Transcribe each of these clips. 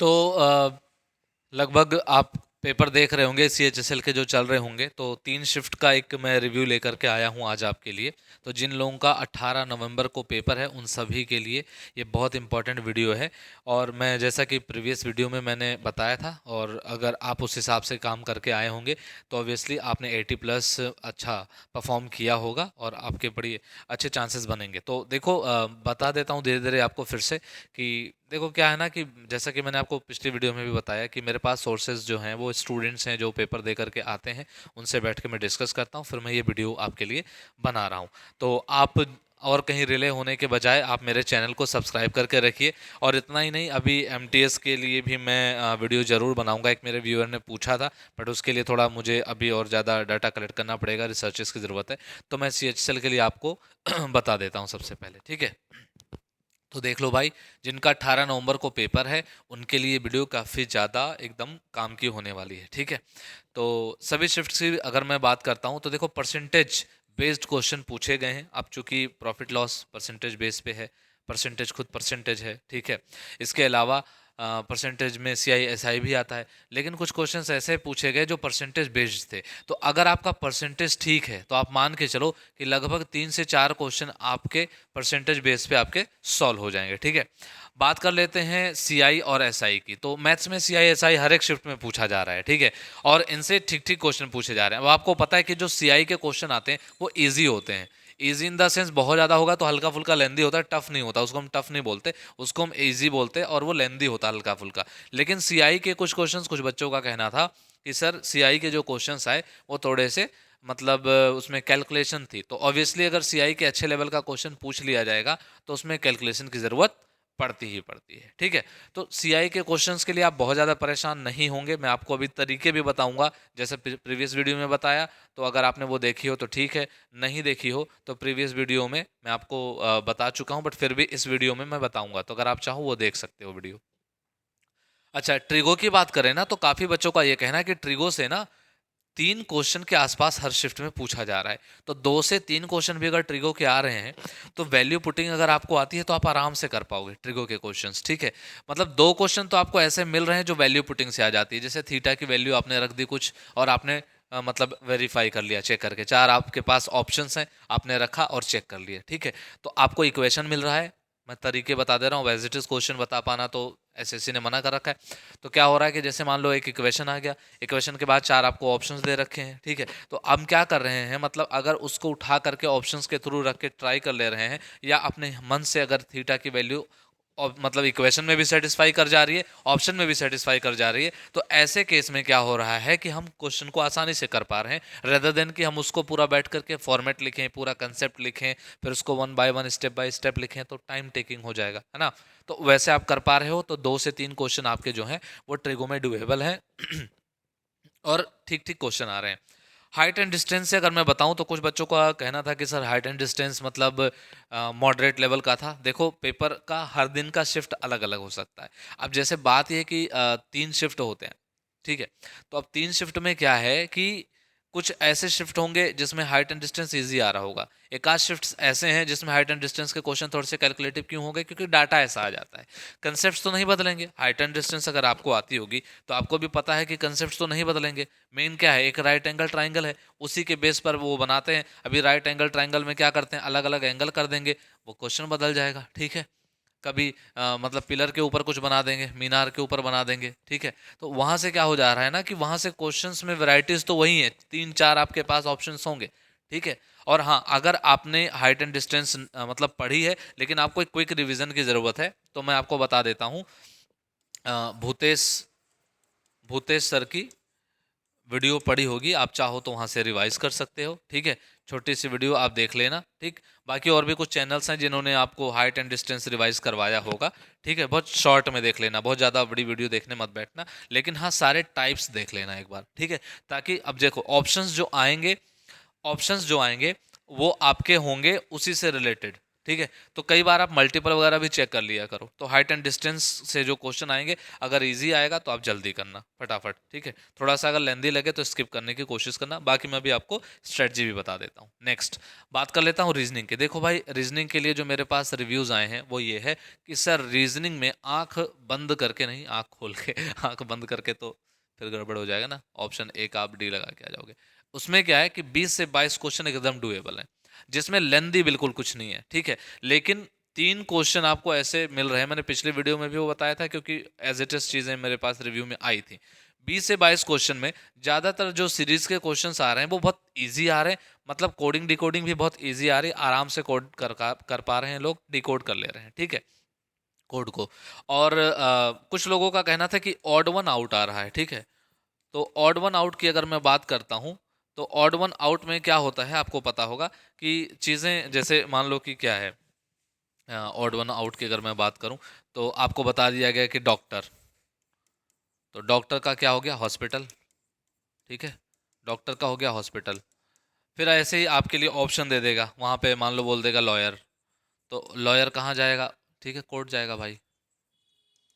तो लगभग आप पेपर देख रहे होंगे सीएचएसएल के जो चल रहे होंगे, तो 3 शिफ्ट का एक मैं रिव्यू लेकर के आया हूँ आज आपके लिए। तो जिन लोगों का 18 नवंबर को पेपर है उन सभी के लिए ये बहुत इंपॉर्टेंट वीडियो है। और मैं जैसा कि प्रीवियस वीडियो में मैंने बताया था, और अगर आप उस हिसाब से काम करके आए होंगे तो ऑब्वियसली आपने 80+ अच्छा परफॉर्म किया होगा और आपके बड़ी अच्छे चांसेस बनेंगे। तो देखो, बता देता हूँ धीरे धीरे आपको फिर से कि देखो क्या है ना, कि जैसा कि मैंने आपको पिछली वीडियो में भी बताया कि मेरे पास सोर्सेज जो हैं वो स्टूडेंट्स हैं जो पेपर दे करके आते हैं, उनसे बैठ के मैं डिस्कस करता हूँ, फिर मैं ये वीडियो आपके लिए बना रहा हूँ। तो आप और कहीं रिले होने के बजाय आप मेरे चैनल को सब्सक्राइब करके रखिए। और इतना ही नहीं, अभी एमटीएस के लिए भी मैं वीडियो ज़रूर बनाऊंगा। एक मेरे व्यूअर ने पूछा था, बट उसके लिए थोड़ा मुझे अभी और ज़्यादा डाटा कलेक्ट करना पड़ेगा, रिसर्चेस की ज़रूरत है। तो मैं सीएचएसएल के लिए आपको बता देता हूँ सबसे पहले, ठीक है। तो देख लो भाई, जिनका 18 नवंबर को पेपर है उनके लिए वीडियो काफ़ी ज़्यादा एकदम काम की होने वाली है, ठीक है। तो सभी शिफ्ट की अगर मैं बात करता हूँ तो देखो, परसेंटेज बेस्ड क्वेश्चन पूछे गए हैं। अब चूंकि प्रॉफिट लॉस परसेंटेज बेस पे है, परसेंटेज खुद परसेंटेज है, ठीक है। इसके अलावा परसेंटेज में सीआई एसआई भी आता है, लेकिन कुछ क्वेश्चंस ऐसे पूछे गए जो परसेंटेज बेस्ड थे। तो अगर आपका परसेंटेज ठीक है तो आप मान के चलो कि लगभग 3 से 4 क्वेश्चन आपके परसेंटेज बेस पे आपके सॉल्व हो जाएंगे, ठीक है। बात कर लेते हैं सीआई और एसआई की। तो मैथ्स में सीआई एसआई हर एक शिफ्ट में पूछा जा रहा है, ठीक है। और इनसे ठीक ठीक क्वेश्चन पूछे जा रहे हैं। अब आपको पता है कि जो सीआई के क्वेश्चन आते हैं वो ईजी होते हैं। ईजी इन द सेंस बहुत ज़्यादा होगा तो हल्का फुल्का लेंदी होता है, टफ नहीं होता, उसको हम टफ नहीं बोलते, उसको हम ईजी बोलते हैं, और वो लेंदी होता है हल्का फुल्का। लेकिन सीआई के कुछ क्वेश्चंस, कुछ बच्चों का कहना था कि सर सीआई के जो क्वेश्चंस आए वो थोड़े से मतलब उसमें कैलकुलेशन थी। तो ऑब्वियसली अगर सीआई के अच्छे लेवल का क्वेश्चन पूछ लिया जाएगा तो उसमें कैलकुलेशन की ज़रूरत पड़ती ही पड़ती है, ठीक है। तो सीआई के क्वेश्चंस के लिए आप बहुत ज़्यादा परेशान नहीं होंगे, मैं आपको अभी तरीके भी बताऊंगा जैसे प्रीवियस वीडियो में बताया। तो अगर आपने वो देखी हो तो ठीक है, नहीं देखी हो तो प्रीवियस वीडियो में मैं आपको बता चुका हूँ, बट फिर भी इस वीडियो में मैं बताऊंगा, तो अगर आप चाहो वो देख सकते हो वीडियो। अच्छा, ट्रिगो की बात करें ना, तो काफ़ी बच्चों का ये कहना है कि ट्रिगो से ना 3 क्वेश्चन के आसपास हर शिफ्ट में पूछा जा रहा है। तो 2 से 3 क्वेश्चन भी अगर ट्रिगो के आ रहे हैं तो वैल्यू पुटिंग अगर आपको आती है तो आप आराम से कर पाओगे ट्रिगो के क्वेश्चंस, ठीक है। मतलब 2 क्वेश्चन तो आपको ऐसे मिल रहे हैं जो वैल्यू पुटिंग से आ जाती है। जैसे थीटा की वैल्यू आपने रख दी कुछ, और आपने मतलब वेरीफाई कर लिया चेक करके, 4 आपके पास ऑप्शंस हैं, आपने रखा और चेक कर लिया, ठीक है। तो आपको इक्वेशन मिल रहा है। मैं तरीके बता दे रहा हूँ, एज इट इज क्वेश्चन बता पाना तो एसएससी ने मना कर रखा है। तो क्या हो रहा है कि जैसे मान लो एक इक्वेशन आ गया, इक्वेशन के बाद 4 आपको ऑप्शंस दे रखे हैं, ठीक है। तो हम क्या कर रहे हैं, मतलब अगर उसको उठा करके ऑप्शंस के थ्रू रख के ट्राई कर ले रहे हैं, या अपने मन से अगर थीटा की वैल्यू और मतलब इक्वेशन में भी सेटिस्फाई कर जा रही है, ऑप्शन में भी सेटिस्फाई कर जा रही है, तो ऐसे केस में क्या हो रहा है कि हम क्वेश्चन को आसानी से कर पा रहे हैं, रेदर देन कि हम उसको पूरा बैठ करके फॉर्मेट लिखें, पूरा कंसेप्ट लिखें, फिर उसको वन बाय स्टेप लिखें, तो टाइम टेकिंग हो जाएगा, है ना। तो वैसे आप कर पा रहे हो, तो 2 से 3 क्वेश्चन आपके जो हैं वो ट्रिगो में डुएबल हैं और ठीक ठीक क्वेश्चन आ रहे हैं। हाइट एंड डिस्टेंस से अगर मैं बताऊं तो कुछ बच्चों का कहना था कि सर हाइट एंड डिस्टेंस मतलब मॉडरेट लेवल का था। देखो, पेपर का हर दिन का शिफ्ट अलग अलग हो सकता है। अब जैसे बात यह कि 3 शिफ्ट होते हैं, ठीक है। तो अब 3 शिफ्ट में क्या है कि कुछ ऐसे शिफ्ट होंगे जिसमें हाइट एंड डिस्टेंस इजी आ रहा होगा, एक आध शिफ्ट ऐसे हैं जिसमें हाइट एंड डिस्टेंस के क्वेश्चन थोड़े से कैलकुलेटिव क्यों हो गए, क्योंकि डाटा ऐसा आ जाता है। कंसेप्ट तो नहीं बदलेंगे, हाइट एंड डिस्टेंस अगर आपको आती होगी तो आपको भी पता है कि कंसेप्ट तो नहीं बदलेंगे। मेन क्या है, एक राइट एंगल ट्राइंगल है, उसी के बेस पर वो बनाते हैं। अभी राइट एंगल ट्राइंगल में क्या करते हैं, अलग अलग एंगल कर देंगे, वो क्वेश्चन बदल जाएगा, ठीक है। कभी मतलब पिलर के ऊपर कुछ बना देंगे, मीनार के ऊपर बना देंगे, ठीक है। तो वहां से क्या हो जा रहा है ना कि वहां से क्वेश्चंस में वैरायटीज तो वही है, 3 4 आपके पास ऑप्शंस होंगे, ठीक है। और हाँ, अगर आपने हाइट एंड डिस्टेंस मतलब पढ़ी है लेकिन आपको एक क्विक रिवीजन की ज़रूरत है, तो मैं आपको बता देता हूँ। भूतेश भूतेश सर की वीडियो पड़ी होगी, आप चाहो तो वहाँ से रिवाइज कर सकते हो, ठीक है। छोटी सी वीडियो आप देख लेना, ठीक। बाकी और भी कुछ चैनल्स हैं जिन्होंने आपको हाइट एंड डिस्टेंस रिवाइज करवाया होगा, ठीक है। बहुत शॉर्ट में देख लेना, बहुत ज़्यादा बड़ी वीडियो देखने मत बैठना, लेकिन हाँ सारे टाइप्स देख लेना एक बार, ठीक है। ताकि अब देखो, ऑप्शंस जो आएंगे वो आपके होंगे उसी से रिलेटेड, ठीक है। तो कई बार आप मल्टीपल वगैरह भी चेक कर लिया करो। तो हाइट एंड डिस्टेंस से जो क्वेश्चन आएंगे, अगर इजी आएगा तो आप जल्दी करना फटाफट, ठीक है। थोड़ा सा अगर लेंदी लगे तो स्किप करने की कोशिश करना। बाकी मैं भी आपको स्ट्रेटजी भी बता देता हूँ। नेक्स्ट बात कर लेता हूँ रीजनिंग के। देखो भाई, रीजनिंग के लिए जो मेरे पास रिव्यूज आए हैं वो ये है कि सर रीजनिंग में आंख बंद करके नहीं, आंख खोल के आंख बंद करके तो फिर गड़बड़ हो जाएगा ना, ऑप्शन ए का आप डी लगा के आ जाओगे। उसमें क्या है कि 20 से 22 क्वेश्चन एकदम डुएबल है, जिसमें लेंदी बिल्कुल कुछ नहीं है, ठीक है। लेकिन 3 क्वेश्चन आपको ऐसे मिल रहे हैं, मैंने पिछले वीडियो में भी वो बताया था, क्योंकि एज इट इज चीजें मेरे पास रिव्यू में आई थी। 20 से 22 क्वेश्चन में ज्यादातर जो सीरीज के क्वेश्चंस आ रहे हैं वो बहुत इजी आ रहे हैं, मतलब कोडिंग डिकोडिंग भी बहुत इजी आ रही है, आराम से कोड कर पा रहे हैं लोग, डिकोड कर ले रहे हैं, ठीक है, कोड को। और कुछ लोगों का कहना था कि ऑड वन आउट आ रहा है, ठीक है। तो ऑड वन आउट की अगर मैं बात करता हूँ, तो ऑड वन आउट में क्या होता है आपको पता होगा कि चीज़ें जैसे मान लो कि क्या है, ऑड वन आउट की अगर मैं बात करूँ तो आपको बता दिया गया कि डॉक्टर, तो डॉक्टर का क्या हो गया, हॉस्पिटल, ठीक है, डॉक्टर का हो गया हॉस्पिटल। फिर ऐसे ही आपके लिए ऑप्शन दे देगा, वहाँ पे मान लो बोल देगा लॉयर, तो लॉयर कहाँ जाएगा, ठीक है, कोर्ट जाएगा भाई,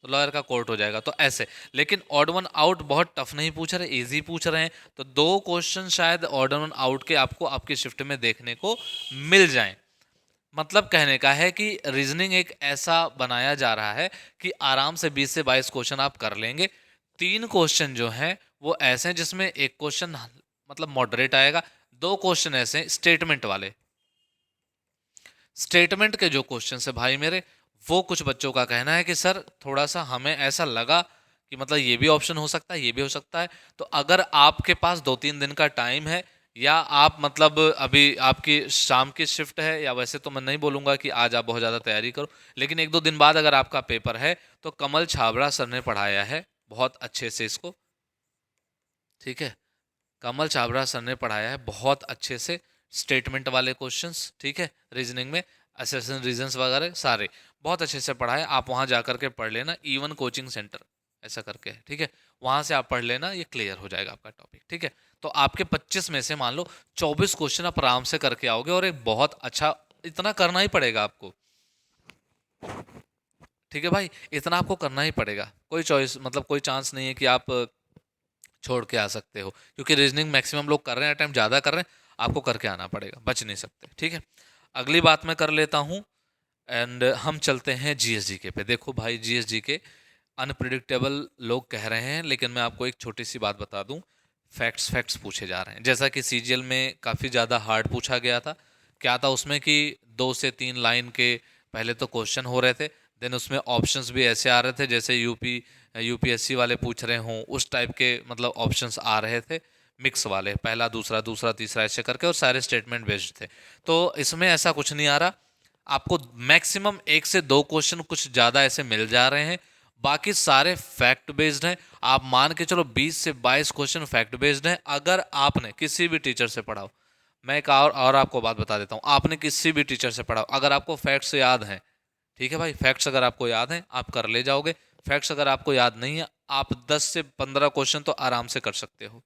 तो लॉयर का कोर्ट हो जाएगा। तो ऐसे, लेकिन ऑड वन आउट बहुत टफ नहीं पूछ रहे, इजी पूछ रहे हैं। तो 2 क्वेश्चन शायद ऑड वन आउट के आपको आपकी शिफ्ट में देखने को मिल जाएं। मतलब कहने का है कि रीजनिंग एक ऐसा बनाया जा रहा है कि आराम से 20 से 22 क्वेश्चन आप कर लेंगे। 3 क्वेश्चन जो हैं वो ऐसे हैं जिसमें एक क्वेश्चन मतलब मॉडरेट आएगा, 2 क्वेश्चन ऐसे स्टेटमेंट वाले, स्टेटमेंट के जो क्वेश्चन है भाई मेरे, वो कुछ बच्चों का कहना है कि सर थोड़ा सा हमें ऐसा लगा कि मतलब ये भी ऑप्शन हो सकता है, ये भी हो सकता है। तो अगर आपके पास 2-3 दिन का टाइम है, या आप मतलब अभी आपकी शाम की शिफ्ट है, या वैसे तो मैं नहीं बोलूंगा कि आज आप बहुत ज़्यादा तैयारी करो, लेकिन 1-2 दिन बाद अगर आपका पेपर है, तो कमल छाबड़ा सर ने पढ़ाया है बहुत अच्छे से इसको, ठीक है। कमल छाबड़ा सर ने पढ़ाया है बहुत अच्छे से स्टेटमेंट वाले क्वेश्चंस, ठीक है, रीजनिंग में असेसन रीजंस वगैरह सारे बहुत अच्छे से पढ़ाए। आप वहाँ जा करके पढ़ लेना, इवन कोचिंग सेंटर ऐसा करके है, ठीक है, वहाँ से आप पढ़ लेना, ये क्लियर हो जाएगा आपका टॉपिक, ठीक है। तो आपके 25 में से मान लो 24 क्वेश्चन आप आराम से करके आओगे, और एक बहुत अच्छा, इतना करना ही पड़ेगा आपको, ठीक है भाई, इतना आपको करना ही पड़ेगा, कोई चॉइस मतलब कोई चांस नहीं है कि आप छोड़ के आ सकते हो, क्योंकि रीजनिंग मैक्सिमम लोग कर रहे हैं, अटेम्प्ट ज़्यादा कर रहे हैं, आपको करके आना पड़ेगा, बच नहीं सकते, ठीक है। अगली बात मैं कर लेता हूँ, एंड हम चलते हैं जीएसजीके पे। देखो भाई, जीएसजीके अनप्रिडिक्टेबल लोग कह रहे हैं, लेकिन मैं आपको एक छोटी सी बात बता दूं, फैक्ट्स फैक्ट्स पूछे जा रहे हैं। जैसा कि सीजीएल में काफ़ी ज़्यादा हार्ड पूछा गया था, क्या था उसमें कि 2 से 3 लाइन के पहले तो क्वेश्चन हो रहे थे, देन उसमें ऑप्शंस भी ऐसे आ रहे थे जैसे यूपीएससी वाले पूछ रहे हों, उस टाइप के मतलब ऑप्शंस आ रहे थे, मिक्स वाले, पहला दूसरा दूसरा तीसरा ऐसे करके, और सारे स्टेटमेंट बेस्ड थे। तो इसमें ऐसा कुछ नहीं आ रहा, आपको मैक्सिमम 1 से 2 क्वेश्चन कुछ ज़्यादा ऐसे मिल जा रहे हैं, बाकी सारे फैक्ट बेस्ड हैं। आप मान के चलो 20 से 22 क्वेश्चन फैक्ट बेस्ड हैं। अगर आपने किसी भी टीचर से पढ़ा हो, मैं एक और आपको बात बता देता हूँ, आपने किसी भी टीचर से पढ़ा हो, अगर आपको फैक्ट्स याद हैं, ठीक है भाई, फैक्ट्स अगर आपको याद हैं आप कर ले जाओगे। फैक्ट्स अगर आपको याद नहीं है, आप 10 से 15 क्वेश्चन तो आराम से कर सकते हो,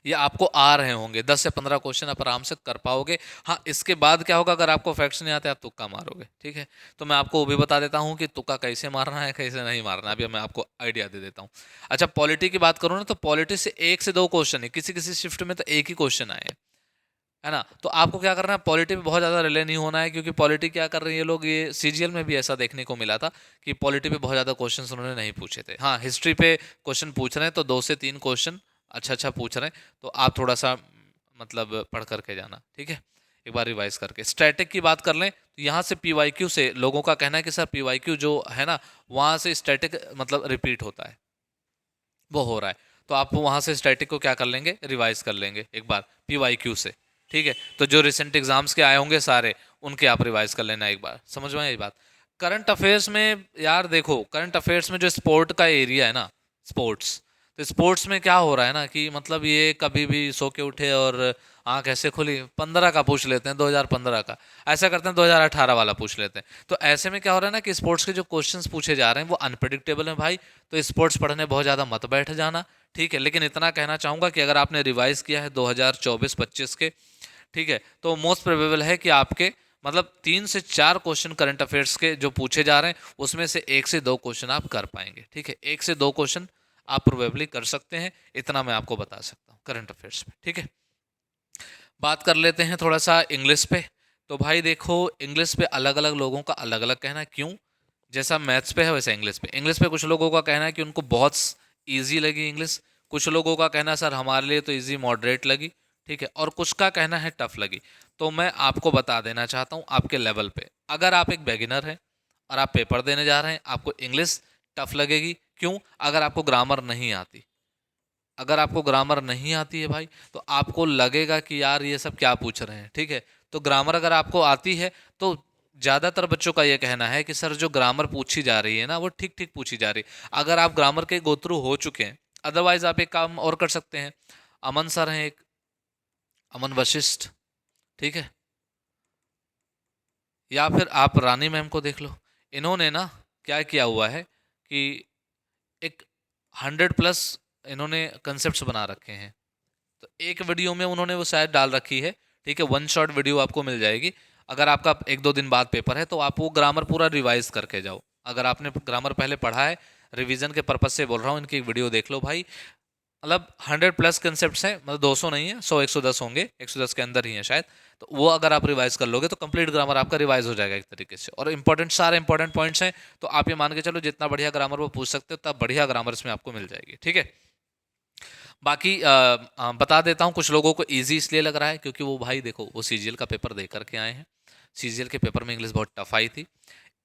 ये आपको आ रहे होंगे, 10 से 15 क्वेश्चन आप आराम से कर पाओगे। हाँ, इसके बाद क्या होगा, अगर आपको फैक्ट्स नहीं आते आप तुक्का मारोगे, ठीक है। तो मैं आपको वो भी बता देता हूँ कि तुक्का कैसे मारना है कैसे नहीं मारना है, अभी मैं आपको आइडिया दे देता हूँ। अच्छा, पॉलिटी की बात करूँ ना, तो पॉलिटी से 1 से 2 क्वेश्चन है, किसी किसी शिफ्ट में तो एक ही क्वेश्चन आए है ना। तो आपको क्या करना है, पॉलिटी पे बहुत ज़्यादा रिले नहीं होना है, क्योंकि पॉलिटी क्या कर रही है लोग, ये सीजीएल में भी ऐसा देखने को मिला था कि पॉलिटी पे बहुत ज़्यादा क्वेश्चंस उन्होंने नहीं पूछे थे। हाँ, हिस्ट्री पे क्वेश्चन पूछ रहे हैं तो 2 से 3 क्वेश्चन अच्छा अच्छा पूछ रहे हैं, तो आप थोड़ा सा मतलब पढ़ करके जाना, ठीक है, एक बार रिवाइज करके। स्टैटिक की बात कर लें तो यहाँ से पीवाईक्यू से लोगों का कहना है कि सर पीवाईक्यू जो है ना, वहाँ से स्टैटिक मतलब रिपीट होता है, वो हो रहा है, तो आप वहाँ से स्टैटिक को क्या कर लेंगे, रिवाइज कर लेंगे एक बार पीवाईक्यू से, ठीक है। तो जो रिसेंट एग्जाम्स के आए होंगे सारे, उनके आप रिवाइज कर लेना एक बार, समझ में आई बात। करंट अफेयर्स में यार देखो, करंट अफेयर्स में जो स्पोर्ट का एरिया है ना, स्पोर्ट्स, तो स्पोर्ट्स में क्या हो रहा है ना कि मतलब ये कभी भी सो के उठे और आंख ऐसे खुली 15 का पूछ लेते हैं, 2015 का, ऐसा करते हैं 2018 वाला पूछ लेते हैं। तो ऐसे में क्या हो रहा है ना कि स्पोर्ट्स के जो क्वेश्चंस पूछे जा रहे हैं वो अनप्रिडिक्टेबल हैं भाई, तो स्पोर्ट्स पढ़ने बहुत ज़्यादा मत बैठ जाना, ठीक है। लेकिन इतना कहना चाहूँगा कि अगर आपने रिवाइज किया है 2024-25 के, ठीक है, तो मोस्ट प्रोबेबल है कि आपके मतलब 3 से 4 क्वेश्चन करंट अफेयर्स के जो पूछे जा रहे हैं उसमें से 1 से 2 क्वेश्चन आप कर पाएंगे, ठीक है। 1 से 2 क्वेश्चन आप प्रोबेबली कर सकते हैं, इतना मैं आपको बता सकता हूँ करंट अफेयर्स में, ठीक है। बात कर लेते हैं थोड़ा सा इंग्लिश पे। तो भाई देखो, इंग्लिश पे अलग अलग लोगों का अलग अलग कहना है। क्यों? जैसा मैथ्स पे है वैसा इंग्लिश पे कुछ लोगों का कहना है कि उनको बहुत ईजी लगी इंग्लिश, कुछ लोगों का कहना है सर हमारे लिए तो ईजी मॉडरेट लगी, ठीक है, और कुछ का कहना है टफ लगी। तो मैं आपको बता देना चाहता हूँ आपके लेवल पे, अगर आप एक बिगिनर हैं और आप पेपर देने जा रहे हैं, आपको इंग्लिश टफ लगेगी। क्यों? अगर आपको ग्रामर नहीं आती, अगर आपको ग्रामर नहीं आती है भाई, तो आपको लगेगा कि यार ये सब क्या पूछ रहे हैं, ठीक है। तो ग्रामर अगर आपको आती है तो ज़्यादातर बच्चों का ये कहना है कि सर जो ग्रामर पूछी जा रही है ना वो ठीक ठीक पूछी जा रही है। अगर आप ग्रामर के गो थ्रू हो चुके हैं, अदरवाइज आप एक काम और कर सकते हैं। अमन सर हैं एक, अमन वशिष्ठ, ठीक है, या फिर आप रानी मैम को देख लो। इन्होंने ना क्या किया हुआ है कि एक 100+ इन्होंने कंसेप्ट बना रखे हैं। तो एक वीडियो में उन्होंने वो शायद डाल रखी है, ठीक है, 1 शॉट वीडियो आपको मिल जाएगी। अगर आपका 1-2 दिन बाद पेपर है तो आप वो ग्रामर पूरा रिवाइज करके जाओ। अगर आपने ग्रामर पहले पढ़ा है, रिवीजन के पर्पज से बोल रहा हूँ, इनकी एक वीडियो देख लो भाई। मतलब 100+ कंसेप्ट हैं, मतलब 200 नहीं है, 100-110 होंगे, 110 के अंदर ही है शायद। तो वो अगर आप रिवाइज कर लोगे तो कंप्लीट ग्रामर आपका रिवाइज हो जाएगा एक तरीके से, और सारे इंपॉर्टेंट पॉइंट्स हैं। तो आप ये मान के चलो जितना बढ़िया ग्रामर वो पूछ सकते हो उतना बढ़िया ग्रामर इसमें आपको मिल जाएगी, ठीक है। बाकी बता देता हूँ, कुछ लोगों को इजी इसलिए लग रहा है क्योंकि वो भाई देखो वो सीजीएल का पेपर दे करके आए हैं। सीजीएल के पेपर में इंग्लिश बहुत टफ आई थी,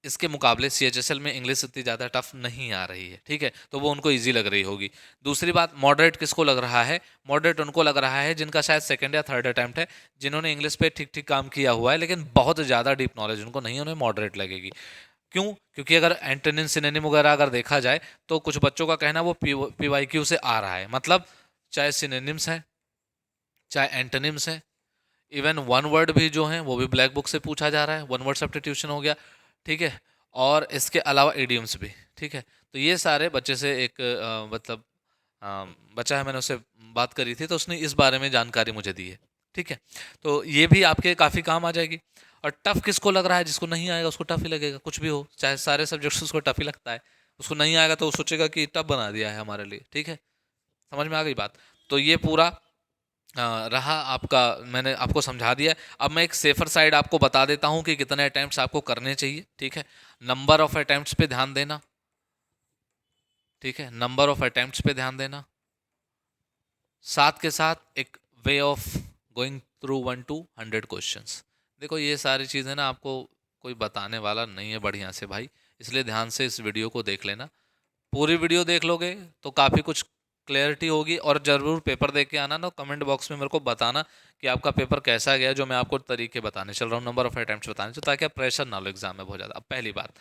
इसके मुकाबले सीएचएसएल में इंग्लिश इतनी ज़्यादा टफ नहीं आ रही है, ठीक है, तो वो उनको इजी लग रही होगी। दूसरी बात, मॉडरेट किसको लग रहा है? मॉडरेट उनको लग रहा है जिनका शायद सेकंड या थर्ड अटैम्प्ट है, जिन्होंने इंग्लिश पे ठीक ठीक काम किया हुआ है लेकिन बहुत ज़्यादा डीप नॉलेज उनको नहीं, उन्हें मॉडरेट लगेगी। क्यों? क्योंकि अगर एंटोनिम सिनोनिम वगैरह अगर देखा जाए तो कुछ बच्चों का कहना वो पीवाईक्यू से आ रहा है, मतलब चाहे सिनोनिम्स है चाहे एंटोनिम्स है, इवन वन वर्ड भी जो है वो भी ब्लैक बुक से पूछा जा रहा है, वन वर्ड सब्स्टिट्यूशन हो गया, ठीक है, और इसके अलावा इडियम्स भी, ठीक है। तो ये सारे बच्चे से एक मतलब बच्चा है, मैंने उससे बात करी थी तो उसने इस बारे में जानकारी मुझे दी है, ठीक है। तो ये भी आपके काफ़ी काम आ जाएगी। और टफ किसको लग रहा है? जिसको नहीं आएगा उसको टफ ही लगेगा, कुछ भी हो, चाहे सारे सब्जेक्ट्स उसको टफ ही लगता है, उसको नहीं आएगा तो वो सोचेगा कि टफ बना दिया है हमारे लिए, ठीक है। समझ में आ गई बात? तो ये पूरा रहा आपका, मैंने आपको समझा दिया। अब मैं एक सेफर साइड आपको बता देता हूँ कि कितने अटैम्प्ट्स आपको करने चाहिए, ठीक है। नंबर ऑफ अटैम्प्ट्स पे ध्यान देना, ठीक है, नंबर ऑफ अटैम्प्ट्स पे ध्यान देना, साथ के साथ एक way of going through 1 to 100 questions. देखो ये सारी चीज़ें ना आपको कोई बताने वाला नहीं है बढ़िया से भाई, इसलिए ध्यान से इस वीडियो को देख लेना। पूरी वीडियो देख लोगे तो काफ़ी कुछ क्लैरिटी होगी। और ज़रूर पेपर दे के आना ना, कमेंट बॉक्स में मेरे को बताना कि आपका पेपर कैसा गया, जो मैं आपको तरीके बताने चल रहा हूँ, नंबर ऑफ अटैम्प्ट्स बताने चल, ताकि आप प्रेशर ना लो एग्जाम में बहुत ज़्यादा। अब पहली बात,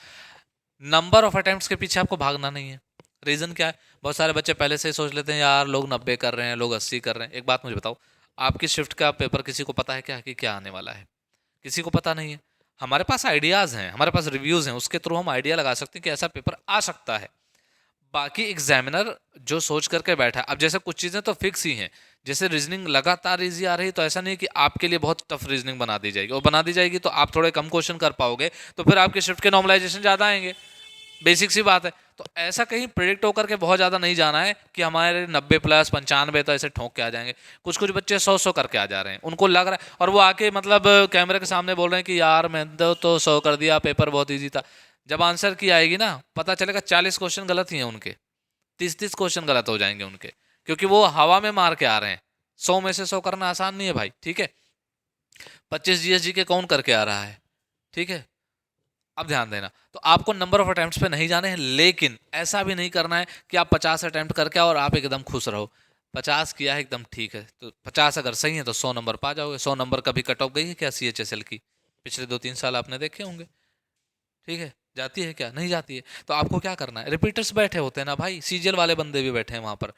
नंबर ऑफ अटैम्प्ट्स के पीछे आपको भागना नहीं है। रीज़न क्या है? बहुत सारे बच्चे पहले से ही सोच लेते हैं यार लोग 90 कर रहे हैं, लोग 80 कर रहे हैं। एक बात मुझे बताओ, आपकी शिफ्ट का पेपर किसी को पता है क्या कि क्या आने वाला है? किसी को पता नहीं है। हमारे पास आइडियाज़ हैं, हमारे पास रिव्यूज़ हैं, उसके थ्रू हम आइडिया लगा सकते हैं कि ऐसा पेपर आ सकता है। बाकी एग्जामिनर जो सोच करके बैठा है, अब जैसे कुछ चीज़ें तो फिक्स ही हैं, जैसे रीजनिंग लगातार इजी आ रही, तो ऐसा नहीं कि आपके लिए बहुत टफ रीजनिंग बना दी जाएगी, और बना दी जाएगी तो आप थोड़े कम क्वेश्चन कर पाओगे, तो फिर आपके शिफ्ट के नॉर्मलाइजेशन ज़्यादा आएंगे, बेसिक सी बात है। तो ऐसा कहीं प्रिडिक्ट होकर के बहुत ज़्यादा नहीं जाना है कि हमारे 90+ 95 तो ऐसे ठोक के आ जाएंगे। कुछ कुछ बच्चे 100 करके आ जा रहे हैं, उनको लग रहा है, और वो आके मतलब कैमरे के सामने बोल रहे हैं कि यार मैं तो 100 कर दिया, पेपर बहुत ईजी था। जब आंसर की आएगी ना, पता चलेगा 40 क्वेश्चन गलत ही हैं उनके, 30-30 क्वेश्चन गलत हो जाएंगे उनके, क्योंकि वो हवा में मार के आ रहे हैं। 100 में से 100 करना आसान नहीं है भाई, ठीक है। 25 जीएसजी के कौन करके आ रहा है, ठीक है। अब ध्यान देना, तो आपको नंबर ऑफ अटेम्प्ट्स पे नहीं जाने हैं, लेकिन ऐसा भी नहीं करना है कि आप 50 अटेम्प्ट करके और आप एकदम खुश रहो। 50 किया है एकदम ठीक है, तो 50 अगर सही है तो 100 नंबर पा जाओगे। 100 नंबर कभी कट ऑफ गई है क्या सीएचएसएल की? पिछले 2-3 साल आपने देखे होंगे, ठीक है। जाती है क्या? नहीं जाती है। तो आपको क्या करना है, रिपीटर्स बैठे होते हैं ना भाई, सीजीएल वाले बंदे भी बैठे हैं वहां पर,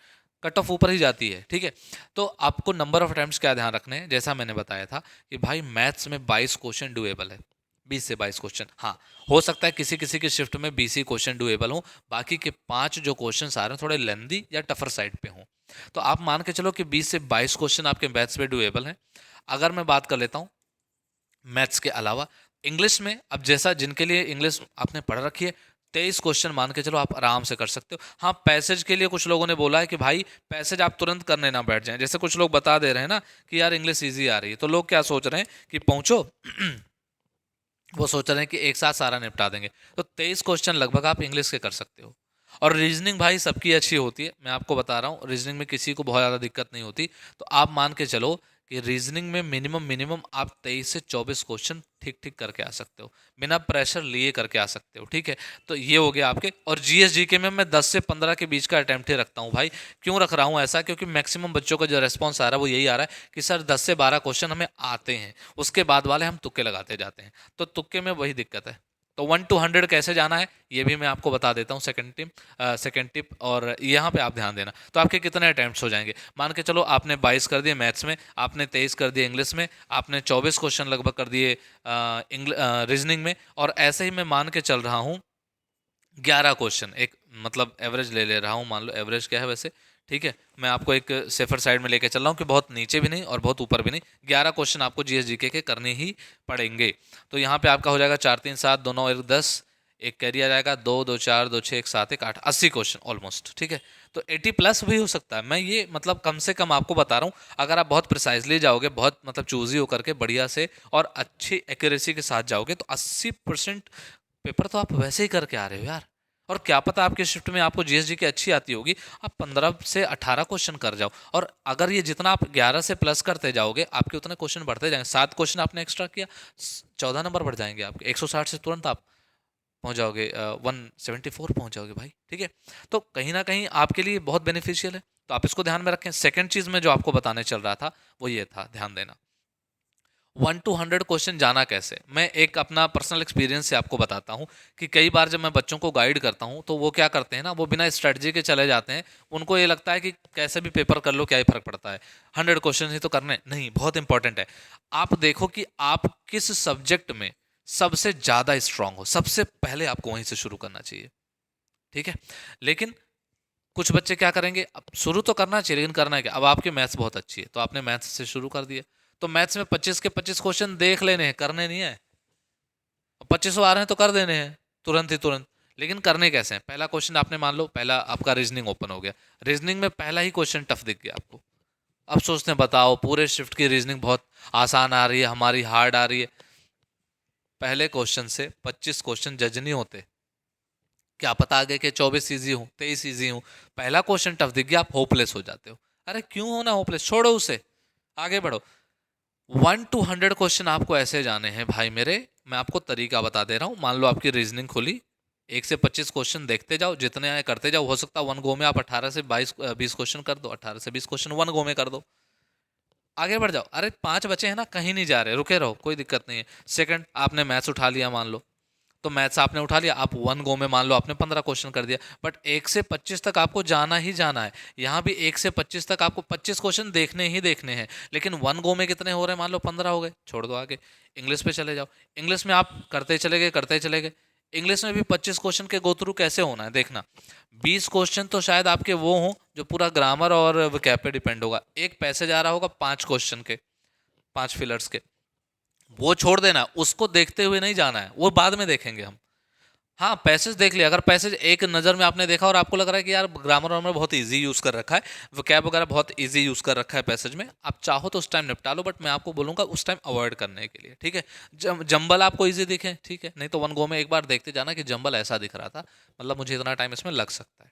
कट ऑफ ऊपर ही जाती है, ठीक है। तो आपको नंबर ऑफ अटेम्प्ट्स क्या ध्यान रखने हैं, जैसा मैंने बताया था कि भाई मैथ्स में 22 क्वेश्चन डुएबल है, 20 से 22 क्वेश्चन। हाँ, हो सकता है किसी किसी की शिफ्ट में 20 ही क्वेश्चन डुएबल हो, बाकी के 5 जो क्वेश्चन आ रहे हैं थोड़े लेंदी या टफर साइड पे हों। तो आप मान के चलो कि 20 से 22 क्वेश्चन आपके मैथ्स पे डुएबल हैं। अगर मैं बात कर लेता हूँ मैथ्स के अलावा, इंग्लिश में अब जैसा जिनके लिए इंग्लिश आपने पढ़ रखी है, 23 क्वेश्चन मान के चलो आप आराम से कर सकते हो। हाँ, पैसेज के लिए कुछ लोगों ने बोला है कि भाई पैसेज आप तुरंत करने ना बैठ जाएं, जैसे कुछ लोग बता दे रहे हैं ना कि यार इंग्लिश ईजी आ रही है, तो लोग क्या सोच रहे हैं कि पहुंचो वो सोच रहे हैं कि एक साथ सारा निपटा देंगे। तो 23 क्वेश्चन लगभग आप इंग्लिश के कर सकते हो। और रीजनिंग भाई सबकी अच्छी होती है, मैं आपको बता रहा हूँ, रीजनिंग में किसी को बहुत ज़्यादा दिक्कत नहीं होती। तो आप मान के चलो कि रीजनिंग में मिनिमम मिनिमम आप 23 से 24 क्वेश्चन ठीक ठीक करके आ सकते हो, बिना प्रेशर लिए करके आ सकते हो, ठीक है। तो ये हो गया आपके। और जीएस जीके में मैं 10 से 15 के बीच का अटेम्प्ट ही रखता हूँ भाई। क्यों रख रहा हूँ ऐसा? क्योंकि मैक्सिमम बच्चों का जो रेस्पॉन्स आ रहा है वो यही आ रहा है कि सर 10 से 12 क्वेश्चन हमें आते हैं, उसके बाद वाले हम तुक्के लगाते जाते हैं। तो तुक्के में वही दिक्कत है। तो 1 to 100 कैसे जाना है ये भी मैं आपको बता देता हूँ, सेकंड टिप, और यहाँ पे आप ध्यान देना। तो आपके कितने अटेम्प्ट्स हो जाएंगे? मान के चलो आपने 22 कर दिए मैथ्स में, आपने 23 कर दिए इंग्लिश में, आपने 24 क्वेश्चन लगभग कर दिए रीजनिंग में, और ऐसे ही मैं मान के चल रहा हूँ 11 क्वेश्चन, एक मतलब एवरेज ले रहा हूँ, मान लो एवरेज क्या है वैसे, ठीक है। मैं आपको एक सेफर साइड में लेके चल रहा हूँ कि बहुत नीचे भी नहीं और बहुत ऊपर भी नहीं। 11 क्वेश्चन आपको जीएस जीके के करने ही पड़ेंगे। तो यहाँ पे आपका हो जाएगा 4 3 7 2 9 1 10, एक कैरी आ जाएगा 2 2 4 2 6 1 7 1 8, 80 क्वेश्चन ऑलमोस्ट, ठीक है। तो 80 प्लस भी हो सकता है, मैं ये मतलब कम से कम आपको बता रहा हूँ। अगर आप बहुत प्रिसाइजली जाओगे, बहुत मतलब चूजी होकर के बढ़िया से और अच्छी एक्यूरेसी के साथ जाओगे, तो 80% पेपर तो आप वैसे ही करके आ रहे हो यार। और क्या पता आपके शिफ्ट में आपको जीएसजी की अच्छी आती होगी, आप 15 से 18 क्वेश्चन कर जाओ। और अगर ये जितना आप 11 से प्लस करते जाओगे, आपके उतने क्वेश्चन बढ़ते जाएंगे। 7 क्वेश्चन आपने एक्स्ट्रा किया, 14 नंबर बढ़ जाएंगे आपके। 160 से तुरंत आप पहुंच जाओगे 174 पहुंच जाओगे भाई, ठीक है। तो कहीं ना कहीं आपके लिए बहुत बेनिफिशियल है, तो आप इसको ध्यान में रखें। सेकंड चीज में जो आपको बताने चल रहा था वो ये था, ध्यान देना। 1 to 100 क्वेश्चन जाना कैसे, मैं एक अपना पर्सनल एक्सपीरियंस से आपको बताता हूँ कि कई बार जब मैं बच्चों को गाइड करता हूँ तो वो क्या करते हैं ना, वो बिना स्ट्रेटजी के चले जाते हैं। उनको ये लगता है कि कैसे भी पेपर कर लो, क्या ही फर्क पड़ता है, 100 क्वेश्चन ही तो करने। नहीं, बहुत इंपॉर्टेंट है। आप देखो कि आप किस सब्जेक्ट में सबसे ज्यादा स्ट्रांग हो, सबसे पहले आपको वहीं से शुरू करना चाहिए, ठीक है। लेकिन कुछ बच्चे क्या करेंगे, अब शुरू तो करना चाहिए लेकिन करना है क्या? अब आपकी मैथ्स बहुत अच्छी है तो आपने मैथ्स से शुरू कर दिया, तो मैथ्स में 25 के 25 क्वेश्चन देख लेने हैं, करने नहीं है। 25 आ रहे हैं तो कर देने हैं तुरंत ही तुरंत। लेकिन करने कैसे हैं? पहला क्वेश्चन आपने मान लो, पहला आपका रीजनिंग ओपन हो गया, रीजनिंग में पहला ही क्वेश्चन टफ दिख गया आपको। अब सोचते हैं बताओ पूरे शिफ्ट की रीजनिंग बहुत आसान आ रही है, हमारी हार्ड आ रही है। पहले क्वेश्चन से 25 क्वेश्चन जज नहीं होते। क्या पता आगे के 24 ईजी हो, 23 ईजी हो, पहला क्वेश्चन टफ दिख गया, आप होपलेस हो जाते हो। अरे क्यों होना होपलेस, छोड़ो उसे, आगे बढ़ो। 1 to 100 क्वेश्चन आपको ऐसे जाने हैं भाई मेरे। मैं आपको तरीका बता दे रहा हूँ। मान लो आपकी रीजनिंग खुली, 1 से 25 क्वेश्चन देखते जाओ, जितने आए करते जाओ। हो सकता है वन गो में आप 18 से 20 क्वेश्चन कर दो, 18 से 20 क्वेश्चन वन गो में कर दो, आगे बढ़ जाओ। अरे 5 बचे हैं ना, कहीं नहीं जा रहे, रुके रहो, कोई दिक्कत नहीं है। सेकंड, आपने मैथ्स उठा लिया मान लो, तो मैथ्स आपने उठा लिया, आप वन गो में मान लो आपने 15 क्वेश्चन कर दिया, बट 1 से 25 तक आपको जाना ही जाना है। यहाँ भी 1 से 25 तक आपको 25 क्वेश्चन देखने ही देखने हैं। लेकिन वन गो में कितने हो रहे हैं? मान लो 15 हो गए, छोड़ दो आगे। इंग्लिश पे चले जाओ, इंग्लिश में आप करते चले गए करते चले गए। इंग्लिश में भी 25 क्वेश्चन के गो थ्रू कैसे होना है देखना। 20 क्वेश्चन तो शायद आपके वो हों जो पूरा ग्रामर और वोकैब पे डिपेंड होगा। एक पैसेज आ रहा होगा 5 क्वेश्चन के, 5 फिलर्स के, वो छोड़ देना, उसको देखते हुए नहीं जाना है, वो बाद में देखेंगे हम। हाँ, पैसेज देख लिया, अगर पैसेज एक नज़र में आपने देखा और आपको लग रहा है कि यार ग्रामर वामर बहुत इजी यूज़ कर रखा है, वोकैब वगैरह बहुत इजी यूज़ कर रखा है पैसेज में, आप चाहो तो उस टाइम निपटा लो, बट मैं आपको बोलूँगा उस टाइम अवॉइड करने के लिए, ठीक है। जंबल आपको इजी दिखे, ठीक है, नहीं तो वन गो में एक बार देखते जाना कि जंबल ऐसा दिख रहा था, मतलब मुझे इतना टाइम इसमें लग सकता है।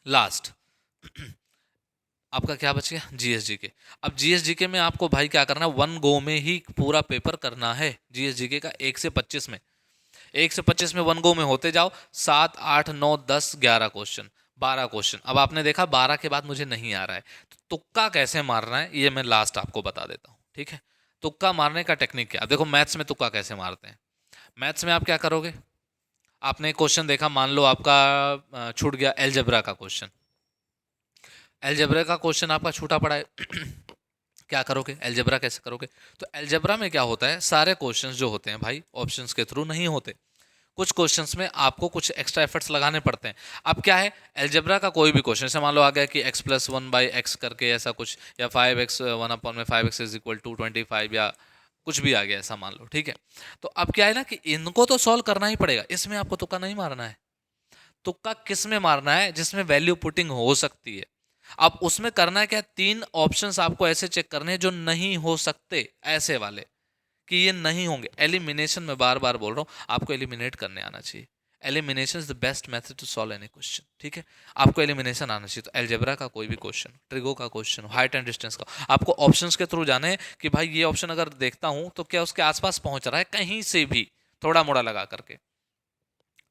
लास्ट आपका क्या बच गया? जीएसजी के। अब जीएसजी के में आपको भाई क्या करना है, वन गो में ही पूरा पेपर करना है जीएसजी के का। 1 से 25 में, 1 से 25 में वन गो में होते जाओ। 7 8 9 10 11 क्वेश्चन, 12 क्वेश्चन। अब आपने देखा 12 के बाद मुझे नहीं आ रहा है, तो तुक्का कैसे मारना है ये मैं लास्ट आपको बता देता हूँ, ठीक है। तुक्का मारने का टेक्निक क्या? देखो मैथ्स में तुक्का कैसे मारते हैं। मैथ्स में आप क्या करोगे, आपने क्वेश्चन देखा, मान लो आपका छूट गया एलजेब्रा का क्वेश्चन, एलजेब्रा का क्वेश्चन आपका छूटा पड़ा है क्या करोगे? एलजेब्रा कैसे करोगे? तो एलजेब्रा में क्या होता है, सारे क्वेश्चंस जो होते हैं भाई ऑप्शंस के थ्रू नहीं होते। कुछ क्वेश्चंस में आपको कुछ एक्स्ट्रा एफर्ट्स लगाने पड़ते हैं। अब क्या है, एलजेब्रा का कोई भी क्वेश्चन, जैसे मान लो आ गया कि x+1/x करके ऐसा कुछ, या 5x 1/5x = 25, या कुछ भी आ गया ऐसा मान लो, ठीक है। तो अब क्या है ना कि इनको तो सॉल्व करना ही पड़ेगा, इसमें आपको तुक्का नहीं मारना है। तुक्का किस में मारना है? जिसमें वैल्यू पुटिंग हो सकती है। अब उसमें करना है क्या, 3 ऑप्शंस आपको ऐसे चेक करने हैं जो नहीं हो सकते, ऐसे वाले कि ये नहीं होंगे। एलिमिनेशन में बार बार बोल रहा हूं, आपको एलिमिनेट करने आना चाहिए। Elimination is the best method to solve any question, ठीक है। आपको एलिमिनेशन आना चाहिए। तो अलजेब्रा का कोई भी क्वेश्चन, ट्रिगो का क्वेश्चन, हाइट एंड डिस्टेंस का, आपको ऑप्शंस के थ्रू जाने हैं कि भाई ये ऑप्शन अगर देखता हूं तो क्या उसके आसपास पहुंच रहा है कहीं से भी, थोड़ा मोड़ा लगा करके,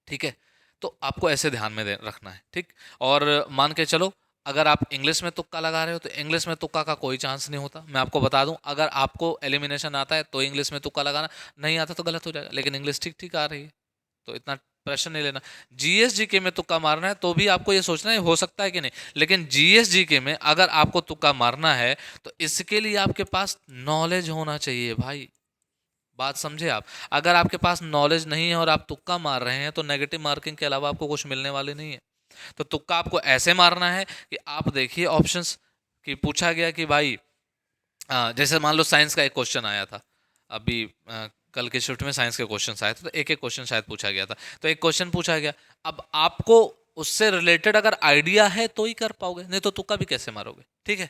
ठीक है। तो आपको ऐसे ध्यान में रखना है, ठीक। और मान के चलो अगर आप इंग्लिश में तुक्का लगा रहे हो तो इंग्लिश में तुक्का का कोई चांस नहीं होता। मैं आपको बता दूं, अगर आपको एलिमिनेशन आता है तो इंग्लिश में तुक्का लगाना, नहीं आता तो गलत हो जाएगा। लेकिन इंग्लिश ठीक ठीक आ रही है तो इतना प्रेशर नहीं लेना। जीएस जीके में तुक्का मारना है तो भी आपको ये सोचना है हो सकता है कि नहीं। लेकिन जीएस जीके में अगर आपको तुक्का मारना है तो इसके लिए आपके पास नॉलेज होना चाहिए भाई। बात समझे आप? अगर आपके पास नॉलेज नहीं है और आप तुक्का मार रहे हैं तो नेगेटिव मार्किंग के अलावा आपको कुछ मिलने वाले नहीं है। तो तुक्का आपको ऐसे मारना है कि आप देखिए ऑप्शंस कि पूछा गया कि भाई जैसे मान लो साइंस का एक क्वेश्चन आया था अभी, कल के शिफ्ट में साइंस के क्वेश्चन आए थे, तो एक एक क्वेश्चन शायद पूछा गया था। तो एक क्वेश्चन पूछा गया, अब आपको उससे रिलेटेड अगर आइडिया है तो ही कर पाओगे, नहीं तो तुक्का भी कैसे मारोगे, ठीक है।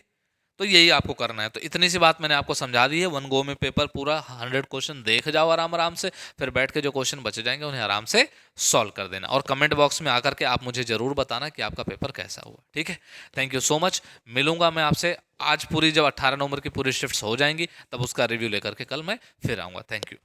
तो यही आपको करना है। तो इतनी सी बात मैंने आपको समझा दी है। वन गो में पेपर पूरा 100 क्वेश्चन देख जाओ आराम आराम से, फिर बैठ के जो क्वेश्चन बचे जाएंगे उन्हें आराम से सॉल्व कर देना। और कमेंट बॉक्स में आकर के आप मुझे जरूर बताना कि आपका पेपर कैसा हुआ, ठीक है। Thank you so much. मिलूंगा मैं आपसे आज पूरी, जब 18 नवंबर की पूरी शिफ्ट्स हो जाएंगी तब उसका रिव्यू लेकर के कल मैं फिर आऊंगा। Thank you.